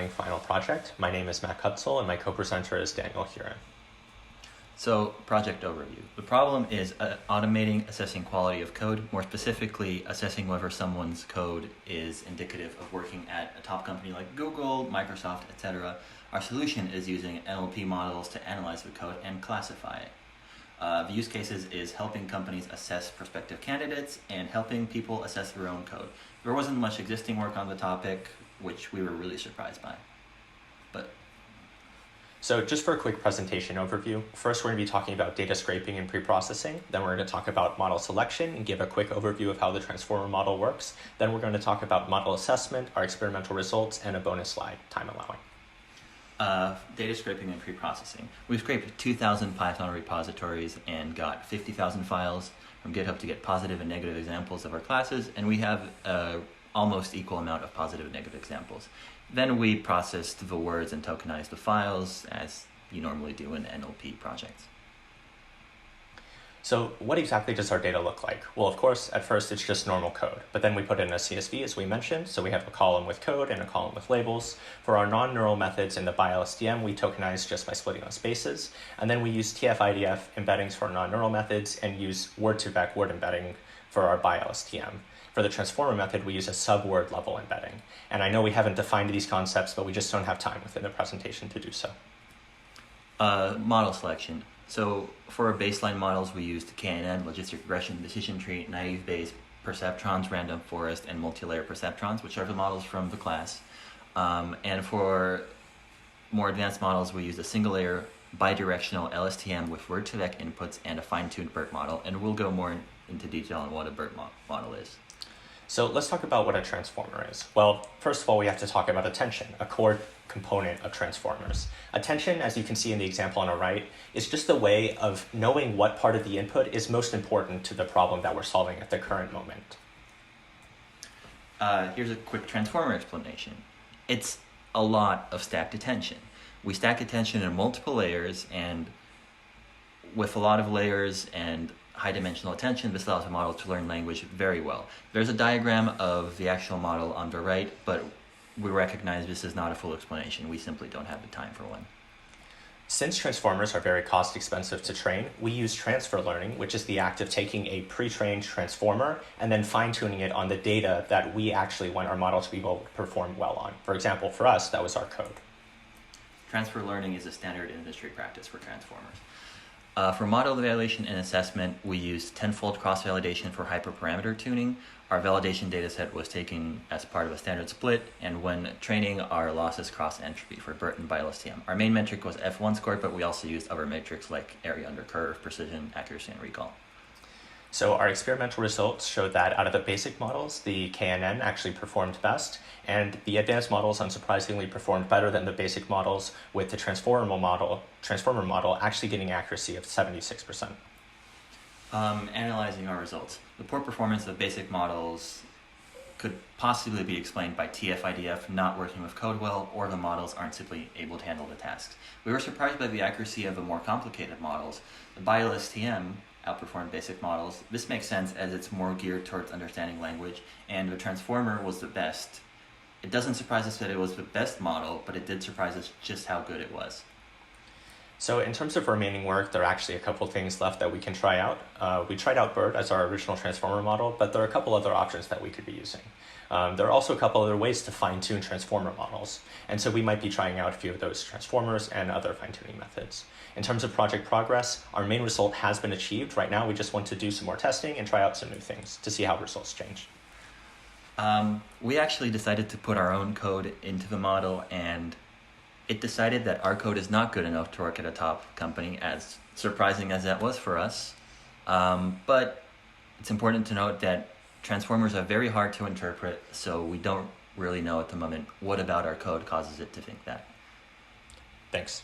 final project. My name is Mack and my co-presenter is Daniil here. So, project overview. The problem is automating assessing quality of code, more specifically assessing whether someone's code is indicative of working at a top company like Google, Microsoft, etc. Our solution is using NLP models to analyze the code and classify it. The use cases is helping companies assess prospective candidates and helping people assess their own code. There wasn't much existing work on the topic, which we were really surprised by. So just for a quick presentation overview, first we're going to be talking about data scraping and pre-processing, then we're going to talk about model selection and give a quick overview of how the transformer model works, then we're going to talk about model assessment, our experimental results, and a bonus slide, time allowing. Data scraping and pre-processing. We've scraped 2,000 Python repositories and got 50,000 files from GitHub to get positive and negative examples of our classes, and we have almost equal amount of positive and negative examples. Then we processed the words and tokenized the files as you normally do in NLP projects. So what exactly does our data look like? Well, of course, at first it's just normal code, but then we put in a CSV as we mentioned, so we have a column with code and a column with labels. For our non-neural methods in the ByLSTM, we tokenize just by splitting on spaces, and then we use TF-IDF embeddings for our non-neural methods and use word-to-vec word embedding for our ByLSTM. For the transformer method, we use a sub-word level embedding. And I know we haven't defined these concepts, but we just don't have time within the presentation to do so. Model selection. So for our baseline models, we used KNN, logistic regression, decision tree, naive Bayes, perceptrons, random forest, and multi-layer perceptrons, which are the models from the class. And for more advanced models, we used a single-layer bidirectional LSTM with word-to-vec inputs and a fine-tuned BERT model. And we'll go more into detail on what a BERT model is. So let's talk about what a transformer is. Well, first of all, we have to talk about attention, a core component of transformers. Attention, as you can see in the example on the right, is just a way of knowing what part of the input is most important to the problem that we're solving at the current moment. Here's a quick transformer explanation. It's a lot of stacked attention. We stack attention in multiple layers, and with a lot of layers and high-dimensional attention, this allows a model to learn language very well. There's a diagram of the actual model on the right, but we recognize this is not a full explanation. We simply don't have the time for one. Since transformers are very cost-expensive to train, we use transfer learning, which is the act of taking a pre-trained transformer and then fine-tuning it on the data that we actually want our model to be able to perform well on. For example, for us, that was our code. Transfer learning is a standard industry practice for transformers. For model evaluation and assessment, we used tenfold cross-validation for hyperparameter tuning. Our validation dataset was taken as part of a standard split, and when training, our losses cross entropy for BERT and ByLSTM. Our main metric was F1 score, but we also used other metrics like area under curve, precision, accuracy, and recall. So our experimental results showed that out of the basic models, the KNN actually performed best, and the advanced models unsurprisingly performed better than the basic models, with the transformer model actually getting accuracy of 76%. Analyzing our results. The poor performance of basic models could possibly be explained by TF-IDF not working with code well, or the models aren't simply able to handle the tasks. We were surprised by the accuracy of the more complicated models. The ByLSTM outperformed basic models. This makes sense as it's more geared towards understanding language, and the transformer was the best. It doesn't surprise us that it was the best model, but it did surprise us just how good it was. So in terms of remaining work, there are actually a couple things left that we can try out. We tried out BERT as our original transformer model, but there are a couple other options that we could be using. There are also a couple other ways to fine-tune transformer models, and so we might be trying out a few of those transformers and other fine-tuning methods. In terms of project progress, our main result has been achieved. Right now, we just want to do some more testing and try out some new things to see how results change. We actually decided to put our own code into the model, and it decided that our code is not good enough to work at a top company, as surprising as that was for us. But it's important to note that transformers are very hard to interpret, so we don't really know at the moment what about our code causes it to think that. Thanks.